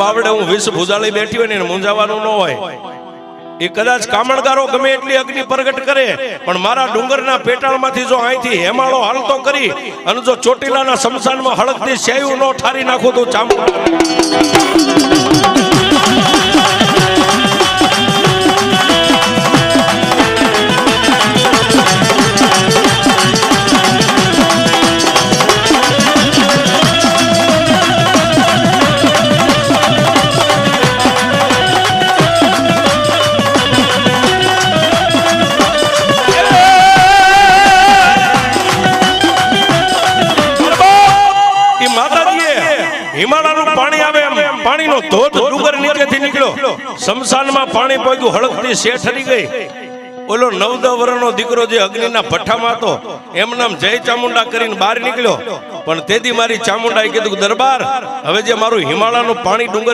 બાવડે હું વિષ ભુજાળી બેઠી હોય ને મૂંઝાવાનું ન હોય. એ કદાચ કામણગારો ગમે એટલી અગ્નિ પ્રગટ કરે પણ મારા ડુંગરના પેટાળમાંથી જો અહીંથી હેમાળો હાલતો કરી અને જો ચોટીલાના શમશાનમાં હળકતી સેયું નો ઠારી નાખું તો ચામુંડા હિમાલયનું પાણી આવે એમ પાણીનો ધોધ ડુંગર નીચેથી નીકળ્યો. શમશાનમાં પાણી પહોંચ્યું, હળકતી શેઠ હરી ગઈ. ઓલો 9-10 વર્ષનો દીકરો જે અગ્નિના ભઠ્ઠામાં હતો એમ નામ જય ચામુંડા કરીને બહાર નીકળ્યો. પણ તેથી મારી ચામુંડાએ કીધું, દરબાર હવે જે મારું હિમાલયનું પાણી ડુંગર